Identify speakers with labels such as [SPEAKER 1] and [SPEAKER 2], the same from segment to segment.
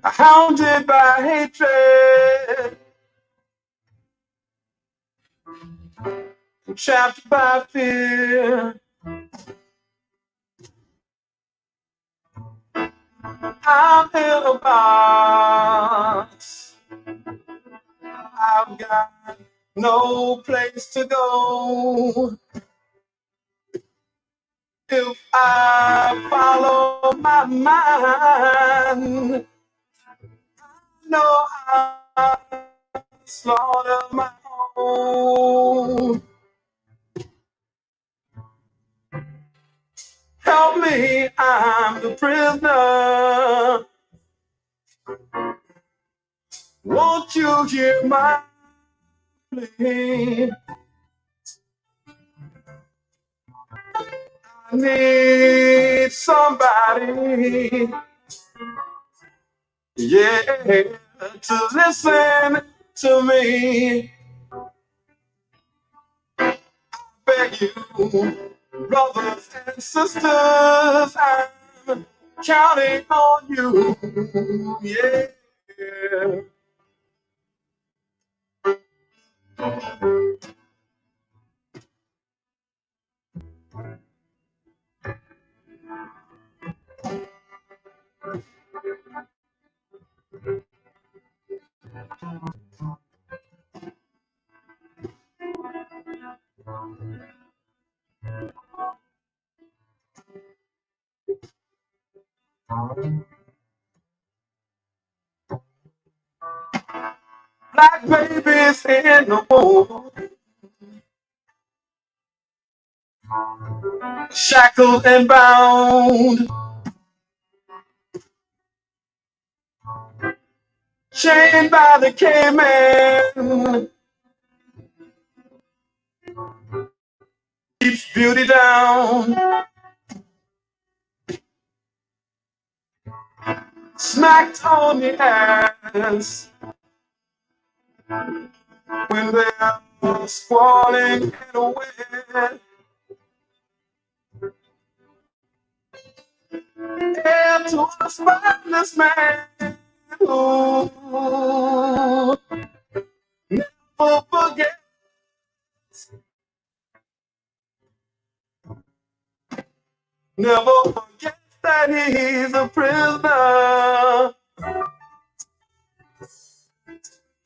[SPEAKER 1] hounded by hatred, trapped by fear. I'm in a box. I've got no place to go. If I follow my mind, no, I slaughter my own. Help me, I'm the prisoner. Won't you hear my plea? I need somebody, yeah, to listen to me. Beg you, brothers and sisters, I'm counting on you, yeah. Black babies in the womb, shackled and bound, chained by the K-man, keeps beauty down, smacked on the ass when they're squalling and away. And to a spotless man who never forget, never forget that he's a prisoner.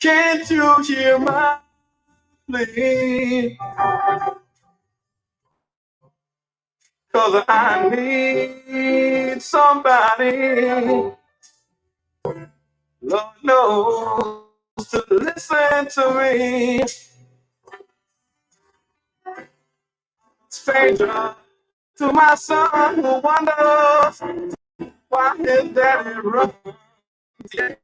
[SPEAKER 1] Can't you hear my plea? 'Cause I need somebody, Lord knows, to listen to me. Stranger to my son who wonders why his daddy runs. Yeah.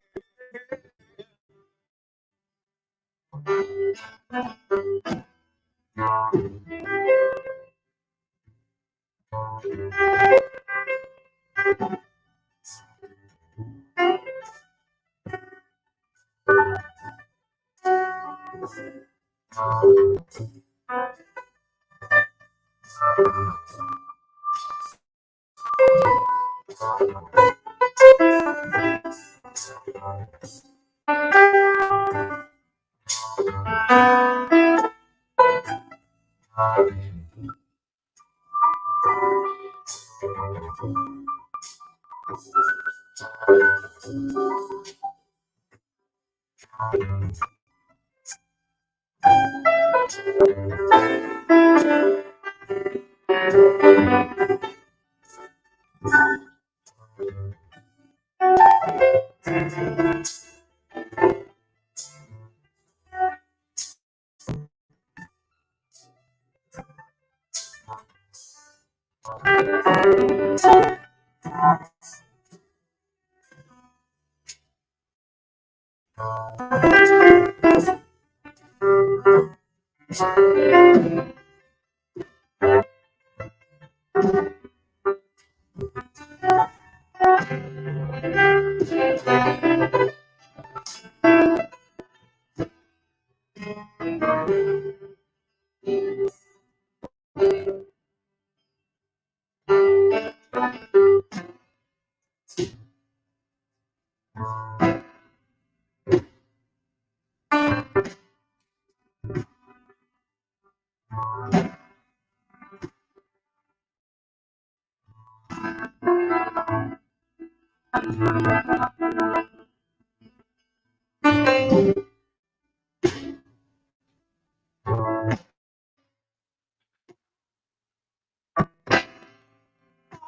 [SPEAKER 1] On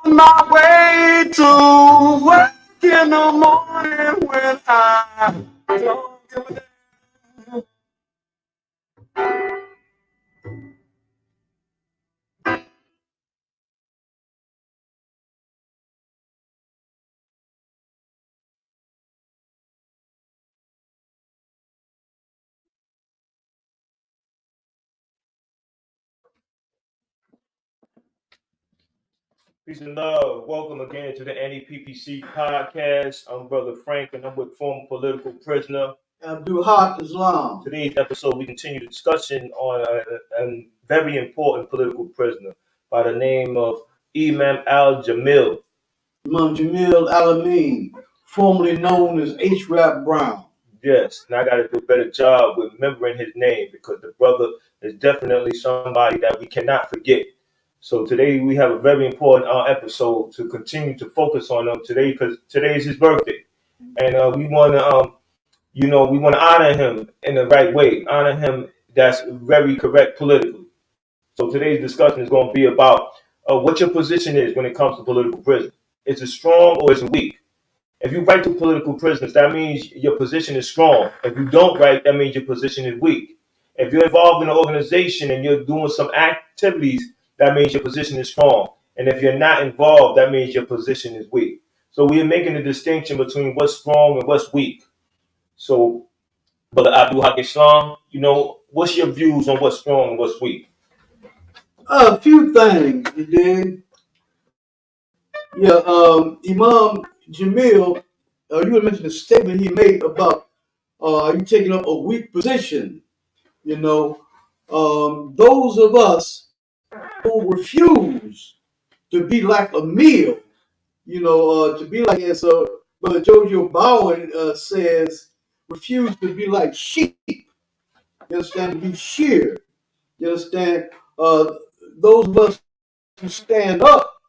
[SPEAKER 1] my way to work in the morning when I don't give a damn.
[SPEAKER 2] Peace and love. Welcome again to the NEPPC podcast. I'm Brother Frank, and I'm with former political prisoner
[SPEAKER 3] Abdul Haq Islam.
[SPEAKER 2] Today's episode, we continue the discussion on a very important political prisoner by the name of Imam Al-Jamil.
[SPEAKER 3] Imam Jamil Al-Amin, formerly known as H. Rap Brown.
[SPEAKER 2] Yes, and I got to do a better job with remembering his name because the brother is definitely somebody that we cannot forget. So today we have a very important episode to continue to focus on him today because today is his birthday, and we want to we want to honor him in the right way, honor him that's very correct politically. So today's discussion is going to be about what your position is when it comes to political prison. Is it strong or is it weak? If you write to political prisoners, that means your position is strong. If you don't write, that means your position is weak. If you're involved in an organization and you're doing some activities, that means your position is strong. And if you're not involved, that means your position is weak. So we are making a distinction between what's strong and what's weak. So, Brother Abdul Haq Islam, what's your views on what's strong and what's weak?
[SPEAKER 3] A few things, you did. Yeah, Imam Jamil, you had mentioned a statement he made about you taking up a weak position. Those of us who refuse to be like a meal, to be like, as Brother Jojo Bowen says, refuse to be like sheep. You understand? To be sheared. You understand? Those of us who stand up,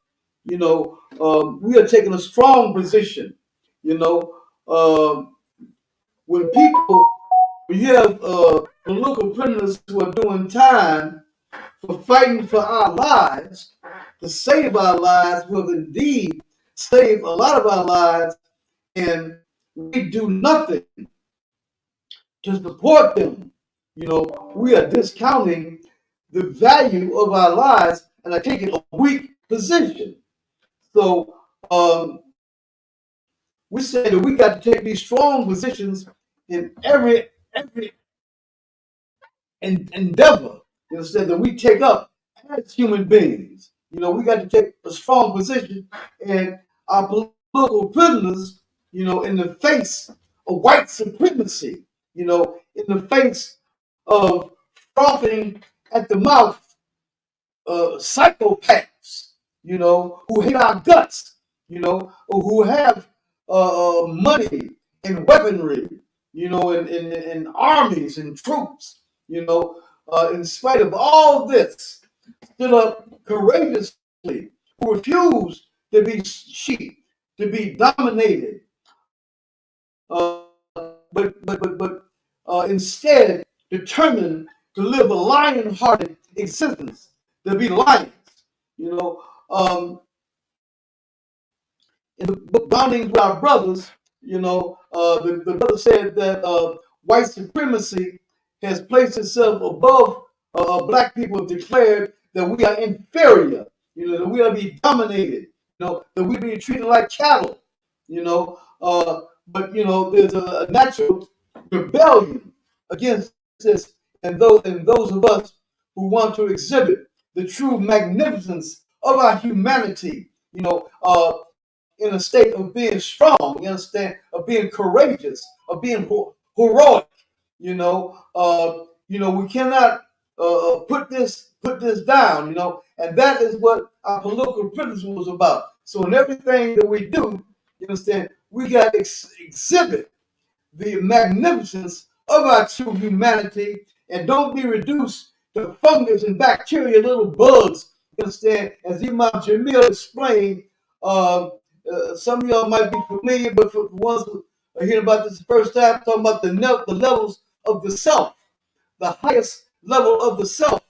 [SPEAKER 3] we are taking a strong position. When you have political prisoners who are doing time for fighting for our lives, to save our lives, who have indeed saved a lot of our lives, and we do nothing to support them. We are discounting the value of our lives and are taking a weak position. So we say that we got to take these strong positions in every endeavor. Instead that we take up as human beings. We got to take a strong position, and our political prisoners, in the face of white supremacy, in the face of frothing at the mouth psychopaths, who hate our guts, who have money and weaponry, and armies and troops, in spite of all this, stood up courageously, who refused to be sheep, to be dominated, but instead determined to live a lion-hearted existence, to be lions. In the book Bounding with Our Brothers, the brother said that white supremacy has placed itself above black people, declared that we are inferior, that we are to be dominated, that we be treated like cattle, but there's a natural rebellion against this, and those of us who want to exhibit the true magnificence of our humanity, in a state of being strong, you understand, of being courageous, of being heroic. We cannot put this down, and that is what our political prisoners was about. So in everything that we do, you understand, we got to exhibit the magnificence of our true humanity, and don't be reduced to fungus and bacteria, little bugs. You understand, as Imam Jamil explained, some of y'all might be familiar, but for the ones who are hearing about this the first time, talking about the levels of the self. The highest level of the self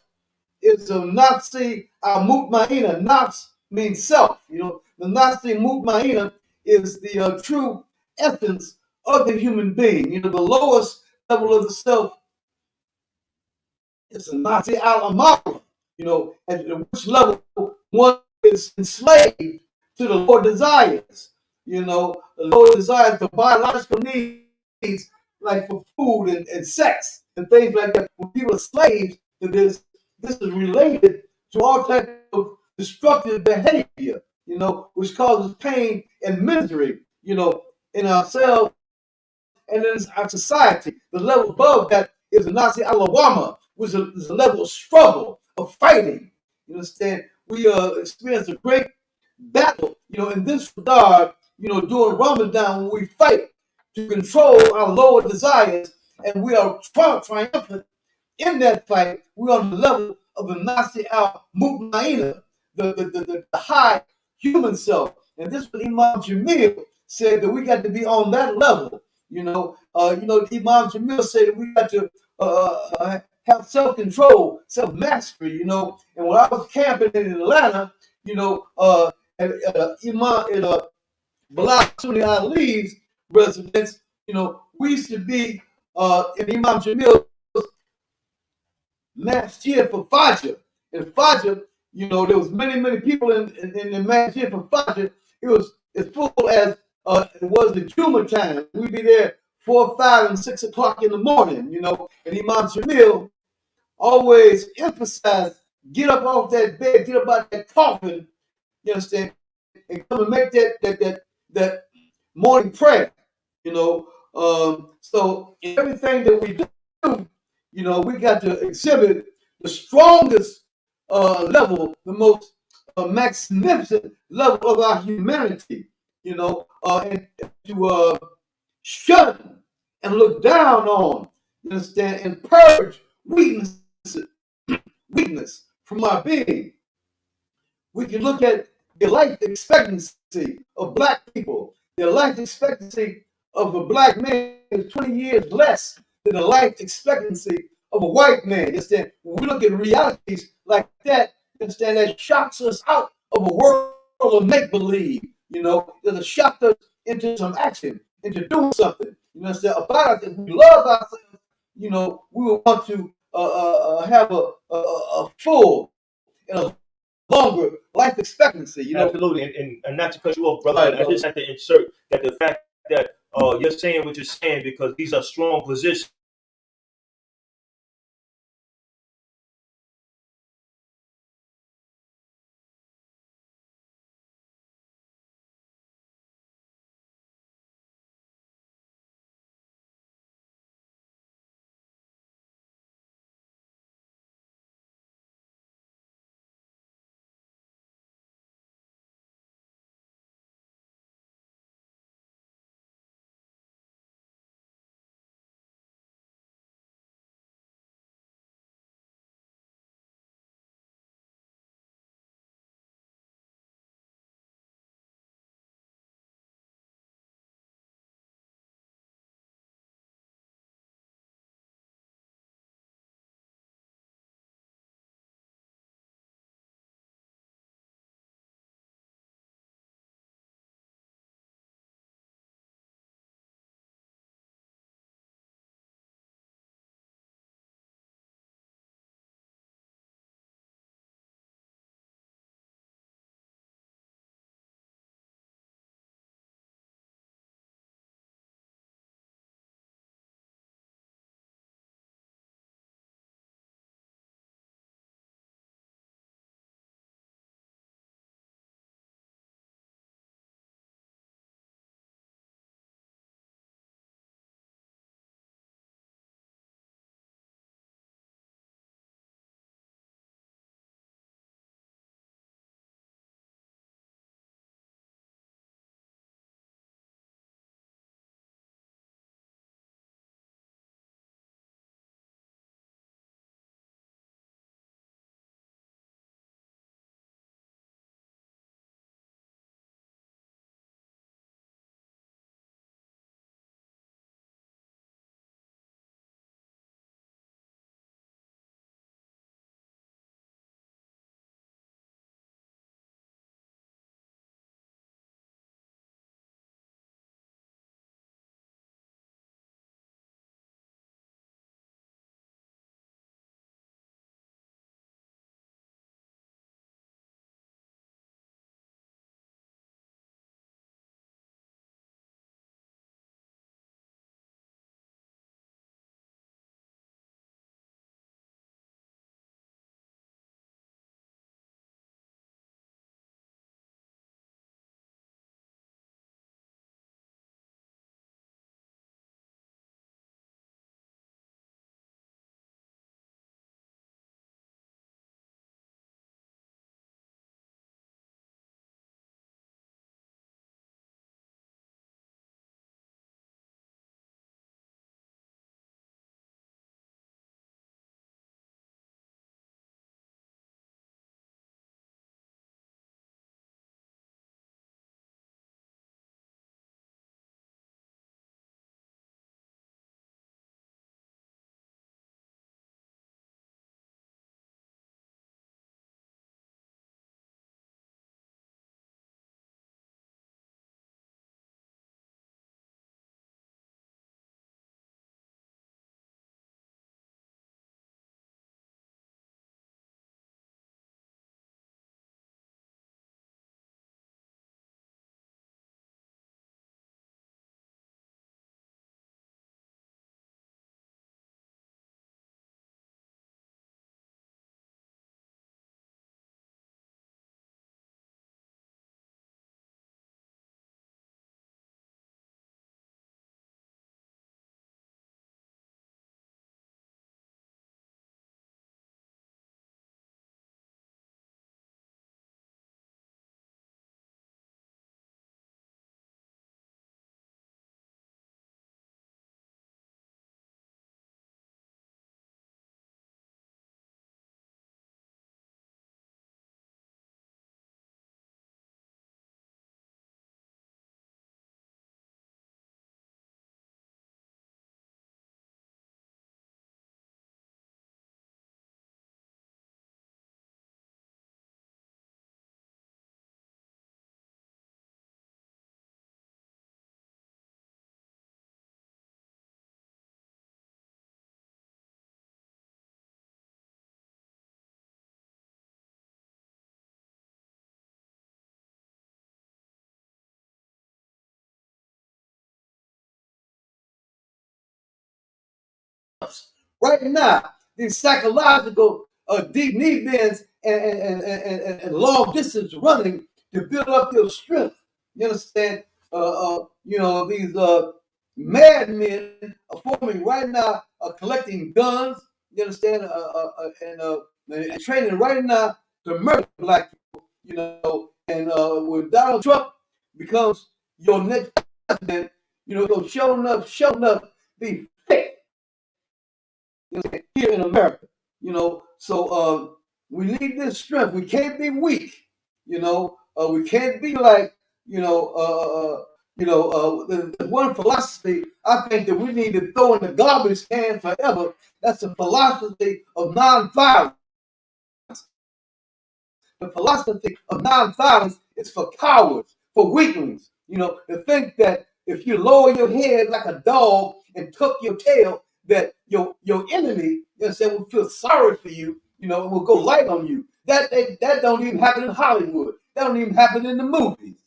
[SPEAKER 3] is the Nazi Mutmaina. Nafs means self. The Nazi Mutmaina is the true essence of the human being. The lowest level of the self is the Nazi Alamara. At which level one is enslaved to the lower desires. The lower desires, the biological needs, like for food and sex and things like that. When people are slaves to this is related to all types of destructive behavior, which causes pain and misery, in ourselves and in our society. The level above that is the Nazi Alawama, which is a level of struggle, of fighting. You understand? We experience a great battle, in this regard, during Ramadan when we fight to control our lower desires and we are triumphant in that fight. We're on the level of the Nazi al Mutmaina, the high human self. And this is what Imam Jamil said, that we got to be on that level. Imam Jamil said that we got to have self-control, self-mastery, And when I was camping in Atlanta, at Bilal Sunni Ali's residence, we used to be in Imam Jamil's masjid for Fajr. In Fajr, there was many people in the masjid for Fajr. It was as full as it was the Juma time. We'd be there 4, 5, and 6 o'clock in the morning, And Imam Jamil always emphasized, get up off that bed, get up out that coffin, you understand, and come and make that morning prayer, So in everything that we do, we got to exhibit the strongest level, the most magnificent level of our humanity, and to shun and look down on, you understand, and purge weakness from our being. We can look at the life expectancy of black people. The life expectancy of a black man is 20 years less than the life expectancy of a white man. You understand? When we look at realities like that, you understand, that shocks us out of a world of make-believe. That shocks us into some action, into doing something. About it. If we love ourselves, we will want to have a full and a longer life expectancy.
[SPEAKER 2] Absolutely, and not to cut you off, brother. I just have to insert that the fact that you're saying what you're saying because these are strong positions
[SPEAKER 3] right now. These psychological deep knee bends and long distance running to build up your strength. You understand? These madmen are forming right now, collecting guns. You understand? And training right now to murder black people. And when Donald Trump becomes your next president, so showing up, be fit. Here in America. So we need this strength. We can't be weak. We can't be like the one philosophy I think that we need to throw in the garbage can forever. That's the philosophy of nonviolence. The philosophy of nonviolence is for cowards, for weaklings. To think that if you lower your head like a dog and tuck your tail, that your enemy, will feel sorry for you, will go light on you. That don't even happen in Hollywood. That don't even happen in the movies.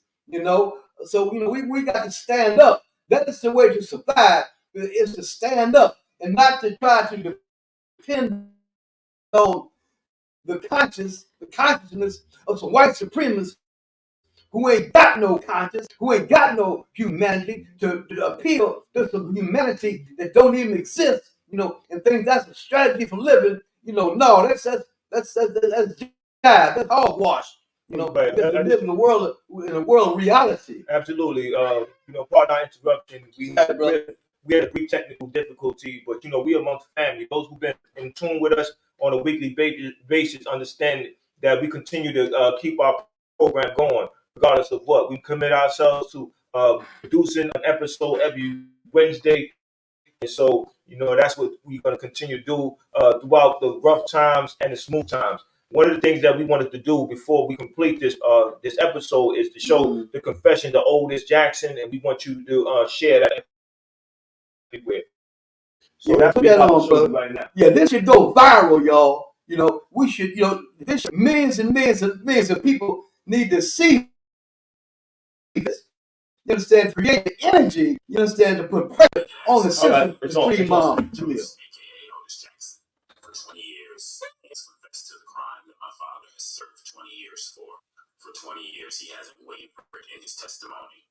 [SPEAKER 3] So we got to stand up. That is the way to survive. Is to stand up and not to try to depend on the consciousness of some white supremacists who ain't got no conscience, who ain't got no humanity to appeal to some humanity that don't even exist, and think that's a strategy for living. No, that's jive, that's hogwash.
[SPEAKER 2] But
[SPEAKER 3] To live in a world of reality.
[SPEAKER 2] absolutely. Pardon our interruption. We had a brief technical difficulty, but we amongst family. Those who've been in tune with us on a weekly basis understand that we continue to keep our program going, regardless of what. We commit ourselves to producing an episode every Wednesday. And so, that's what we're going to continue to do throughout the rough times and the smooth times. One of the things that we wanted to do before we complete this episode is to show the confession of Otis Jackson, and we want you to share that everywhere. So that's what we're about to show you right now.
[SPEAKER 3] Yeah, this should go viral, y'all. We should, millions and millions of people need to see this. You understand? Create the energy. You understand? To put pressure on the system to free mom to live.
[SPEAKER 4] For 20 years, he has confessed to the crime that my father has served 20 years for. For 20 years, he hasn't wavered in his testimony.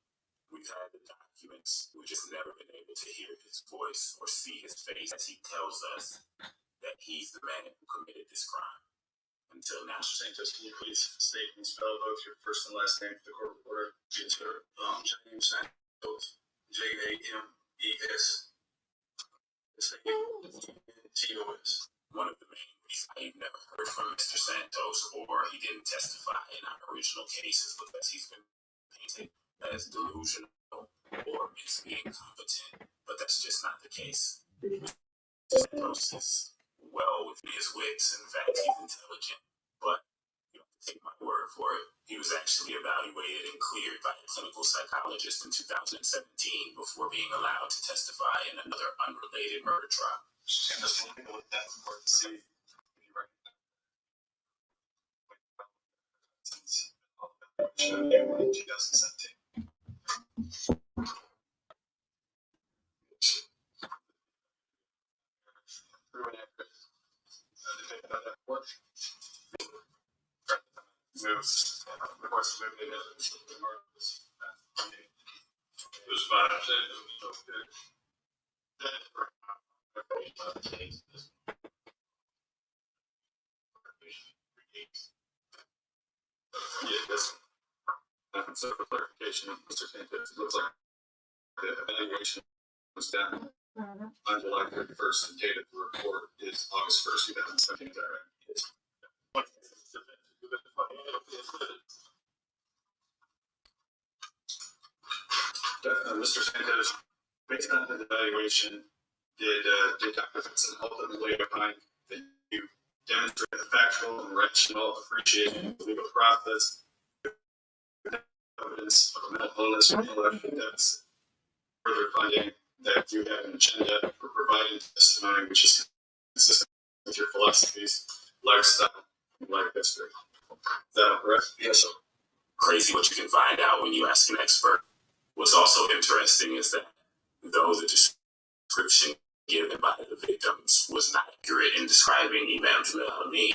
[SPEAKER 4] We've had the documents. We've just never been able to hear his voice or see his face as he tells us that he's the man who committed this crime. Until now. Mr. Santos, can you please state and spell both your first and last name for the court reporter? Yes, sir. James Santos, James. T.O.S. One of the main reasons I've never heard from Mr. Santos, or he didn't testify in our original cases, because he's been painted as delusional or mentally incompetent. But that's just not the case. Mr. Santos is well within his wits. In fact, he's intelligent. But you have to take my word for it. He was actually evaluated and cleared by a clinical psychologist in 2017 before being allowed to testify in another unrelated murder trial. And that's one thing with that report to see if you recognize in 2017. Moves. Of course, moved it was fine. So for clarification, Mr. Santos, it looks like the evaluation was done on July 31st, and date of the report is August 1st, 2017. Is that right? Yes. Mr. Santos, based on the evaluation, did Dr. Vincent ultimately opine that you demonstrate a factual and rational appreciation of the legal process, evidence of a mental illness or intellectual deficit, further finding that you have an agenda for providing testimony which is consistent with your philosophies, lifestyle, and life history? Is that correct? Yes, sir. Crazy what you can find out when you ask an expert. What's also interesting is that though the description given by the victims was not accurate in describing Imam Jamil Al-Amin.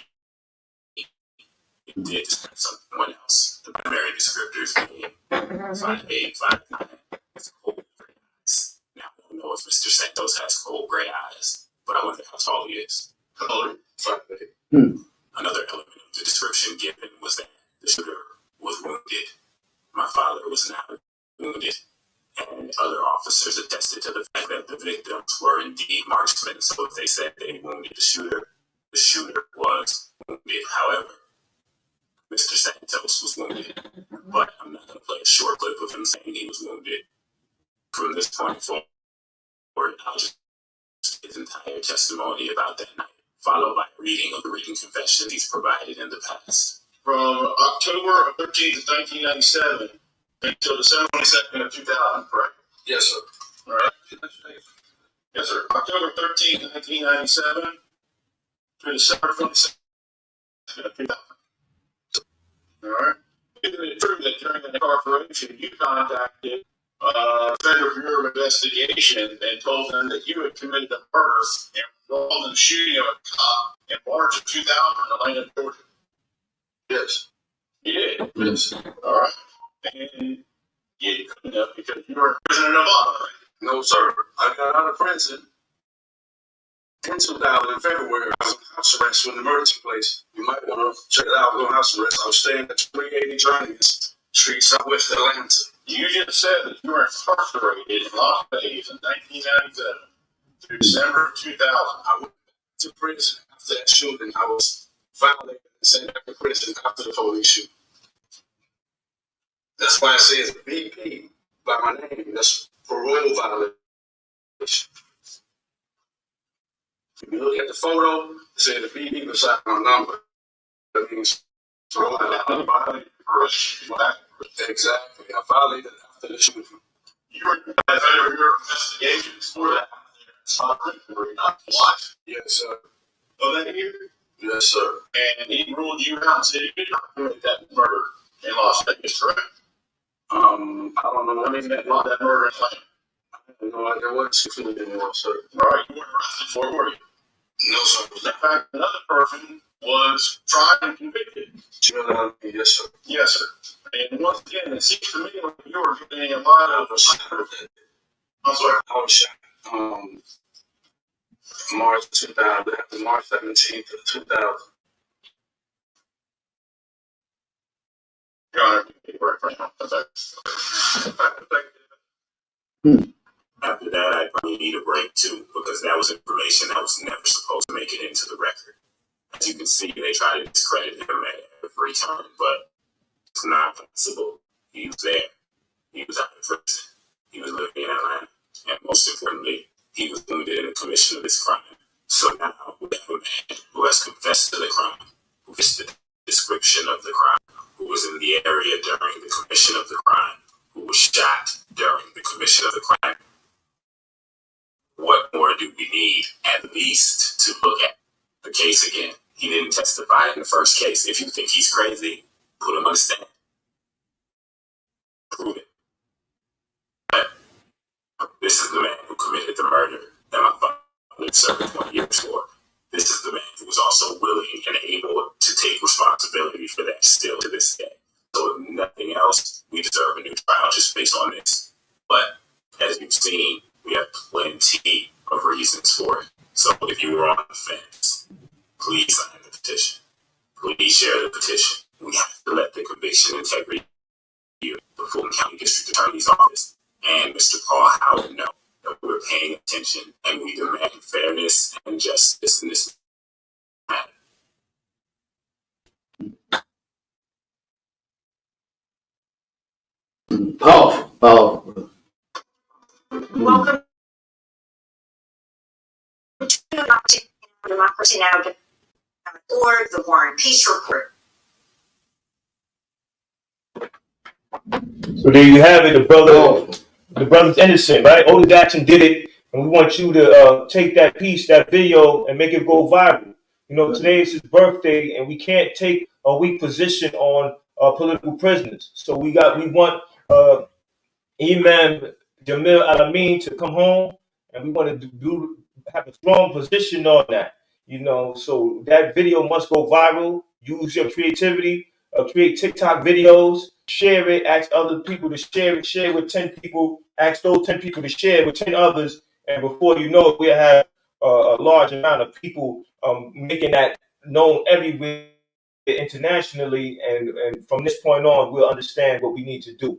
[SPEAKER 4] It did describe someone else. The primary descriptors being 5'8", 5'9", cold gray eyes. Now, I don't know if Mr. Santos has cold gray eyes, but I wonder how tall he is. Color, 5'8". Another element of the description given was that the shooter was wounded. My father was not wounded, and other officers attested to the fact that the victims were indeed marksmen. So if they said they wounded the shooter was wounded. However, Mr. Santos was wounded, but I'm not going to play a short clip of him saying he was wounded. From this point forward, I'll just his entire testimony about that night, followed by a reading of the written confession he's provided in the past. From October 13th, 1997 until December 22nd of 2000, correct? Yes, sir. All right. Yes, sir. October 13th, 1997 to December 22nd of 2000. All right. Isn't it true that during the incarceration you contacted Federal Bureau of Investigation and told them that you had committed a murder and involved in the shooting of a cop in March of 2000 in Atlanta, Georgia? Yes. You did? Yes. All right. And you couldn't have because you were in prison in Nevada, right? No, sir. I got out of prison in 2000 in February. I was on house arrest when the murder took place. You might want to check it out. I was on house arrest. I was staying at 380 Journeys Street, Southwest Atlanta. You just said that you were incarcerated in Las Vegas in 1997 through December of 2000. I went to prison after that shooting. I was violated and sent back to prison after the police shooting. That's why it says BP by my name. That's parole violation. If you look at the photo, it says the BP beside my number. That means parole violation. Exactly. I violated after the shooting. You were in Federal Bureau of Investigation for that. What? Yes, sir. Oh, that year? Yes, sir. And he ruled you out and said you did not commit that murder in Las Vegas, correct? I don't know. I mean, that murder in Atlanta. I don't know. There wasn't included anymore, sir. All right, you weren't arrested for it, were you? No, sir. In fact, another person was tried and convicted. Yes, sir. Yes, sir. And once again, it seems to me like you were getting a lot of. I'm sorry. I was shot. March 2000, after March 17th of 2000. After that, I probably need a break too, because that was information that was never supposed to make it into the record. As you can see, they try to discredit him at every turn, but it's not possible. He was there. He was out of prison. He was living in Atlanta. And most importantly, he was wounded in the commission of this crime. So now we have a man who has confessed to the crime, who fits the description of the crime, who was in the area during the commission of the crime, who was shot during the commission of the crime. What more do we need, at least, to look at the case again? He didn't testify in the first case. If you think he's crazy, put him on the stand. Prove it. But this is the man who committed the murder that my father served 20 years for. This is the man who was also willing and able to take responsibility for that still to this day. So if nothing else, we deserve a new trial just based on this. But as you've seen, we have plenty of reasons for it. So if you were on the fence, please sign the petition. Please share the petition. We have to let the conviction integrity of the Fulton County District Attorney's Office and Mr. Paul Howard know that we're paying attention and we demand fairness and justice in this matter.
[SPEAKER 3] Powerful.
[SPEAKER 5] Welcome to Democracy Now! Or the War and Peace Report.
[SPEAKER 2] So there you have it. The brother's innocent, right? Otis Jackson did it, and we want you to take that piece, that video, and make it go viral. You know, today is his birthday, and we can't take a weak position on political prisoners. So we want Imam Jamil Al-Amin to come home, and we want to do have a strong position on that. You know, so that video must go viral. Use your creativity. Create TikTok videos. Share it. Ask other people to share it. Share it with 10 people. Ask those 10 people to share it with 10 others. And before you know it, we'll have a large amount of people making that known everywhere internationally. And from this point on, we'll understand what we need to do.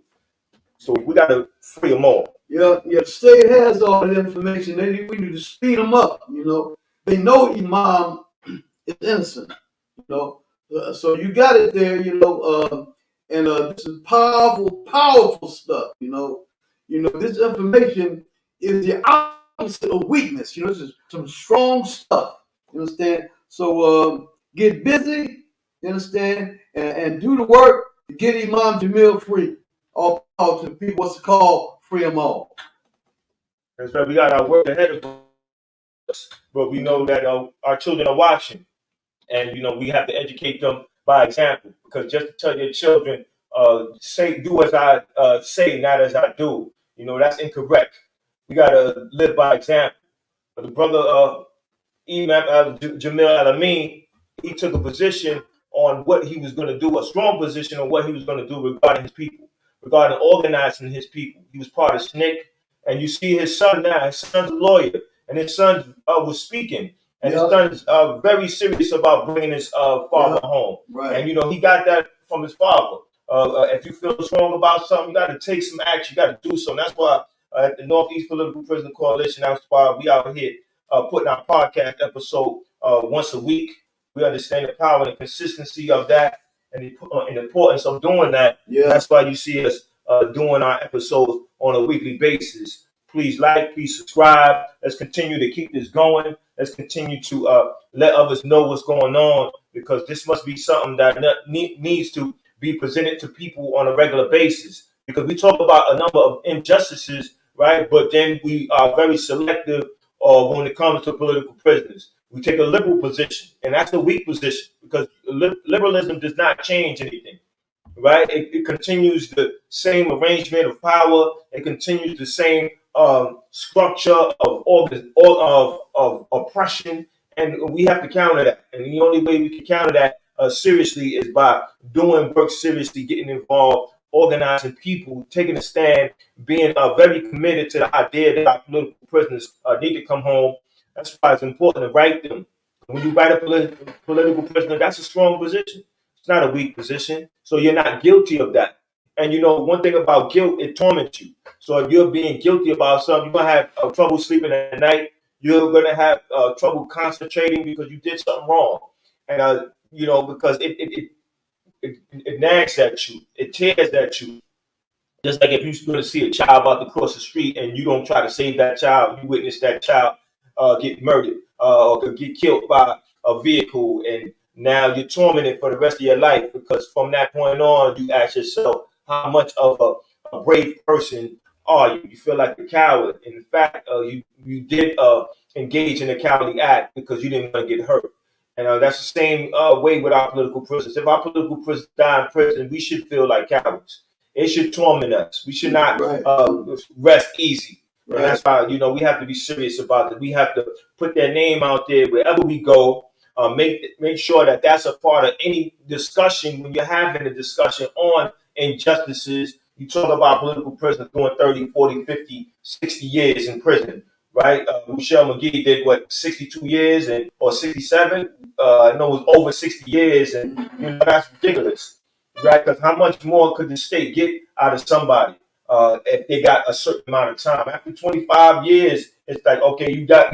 [SPEAKER 2] So we got to free them all.
[SPEAKER 3] Yeah, the state has all the information. We need to speed them up. You know, they know Imam is innocent. You know, so you got it there. You know, and this is powerful stuff. You know, this information is the opposite of weakness. You know, this is some strong stuff. You understand? So get busy. You understand? And do the work to get Imam Jamil free. All power to the people. What's it called? Free them all.
[SPEAKER 2] That's right. We got our work ahead of us, but we know that our children are watching, and you know we have to educate them by example. Because just to tell your children, do as I say, not as I do. You know that's incorrect. We got to live by example. But the brother Imam Jamil Al-Amin, he took a position on what he was going to do, a strong position on what he was going to do regarding his people, regarding organizing his people. He was part of SNCC, and you see his son now. His son's a lawyer, and his son was speaking, and his son's very serious about bringing his father home.
[SPEAKER 3] Right.
[SPEAKER 2] And you know he got that from his father. If you feel strong about something, you got to take some action. You got to do something. That's why at the Northeast Political Prisoner Coalition, that's why we out here putting our podcast episode once a week. We understand the power and the consistency of that and the importance of doing that.
[SPEAKER 3] Yeah.
[SPEAKER 2] That's why you see us doing our episodes on a weekly basis. Please like, please subscribe. Let's continue to keep this going. Let's continue to let others know what's going on, because this must be something that needs to be presented to people on a regular basis. Because we talk about a number of injustices, right? But then we are very selective when it comes to political prisoners. We take a liberal position, and that's the weak position, because liberalism does not change anything, right? It continues the same arrangement of power. It continues the same structure of oppression, and we have to counter that. And the only way we can counter that seriously is by doing work seriously, getting involved, organizing people, taking a stand, being very committed to the idea that our political prisoners need to come home. That's why it's important to write them. When you write a political prisoner, that's a strong position. It's not a weak position. So you're not guilty of that. And you know, one thing about guilt, it torments you. So if you're being guilty about something, you're going to have trouble sleeping at night. You're going to have trouble concentrating because you did something wrong. And, you know, because it nags at you. It tears at you. Just like if you're going to see a child about to cross the street and you don't try to save that child, you witness that child get murdered or get killed by a vehicle, and now you're tormented for the rest of your life, because from that point on, you ask yourself, how much of a brave person are you? You feel like a coward. In fact, you did engage in a cowardly act because you didn't want to get hurt. And that's the same way with our political prisoners. If our political prisoners die in prison, we should feel like cowards. It should torment us. We should not rest easy. Right. And that's why, you know, we have to be serious about it. We have to put their name out there wherever we go. Make sure that that's a part of any discussion. When you're having a discussion on injustices, you talk about political prisoners doing 30, 40, 50, 60 years in prison, right? Michelle McGee did, 62 years or 67? I know it was over 60 years, and you know, that's ridiculous, right? Because how much more could the state get out of somebody if they got a certain amount of time? After 25 years, it's like, okay, you got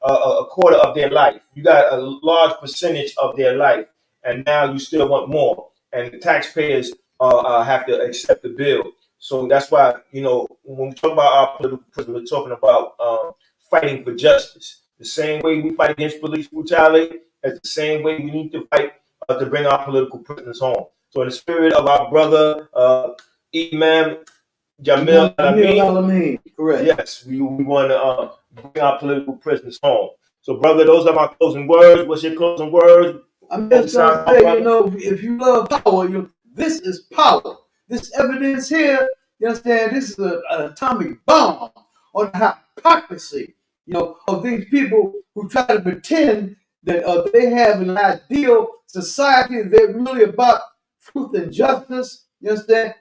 [SPEAKER 2] a quarter of their life. You got a large percentage of their life, and now you still want more. And the taxpayers have to accept the bill. So that's why, you know, when we talk about our political prisoners, we're talking about fighting for justice. The same way we fight against police brutality, it's the same way we need to fight to bring our political prisoners home. So in the spirit of our brother Imam Jamil Al-Amin,
[SPEAKER 3] correct.
[SPEAKER 2] Yes, we want to bring our political prisoners home. So, brother, those are my closing words. What's your closing words?
[SPEAKER 3] I'm just trying to say, you know, if you love power, this is power. This evidence here, you understand, this is an atomic bomb on hypocrisy of these people who try to pretend that they have an ideal society that really about truth and justice. You understand?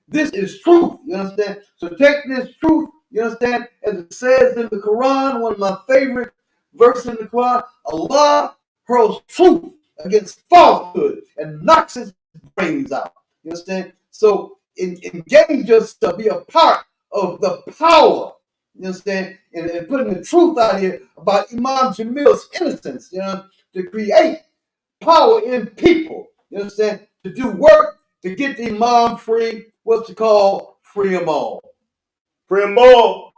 [SPEAKER 3] This is truth. You understand? So take this truth. You understand? As it says in the Quran, one of my favorite verses in the Quran, Allah hurls truth against falsehood and knocks its brains out. You understand? So engage yourself, be a part of the power. You understand? And putting the truth out here about Imam Jamil's innocence, to create power in people. You understand? To do work to get the Imam free, what's it called? Free them all.
[SPEAKER 2] Free 'em all.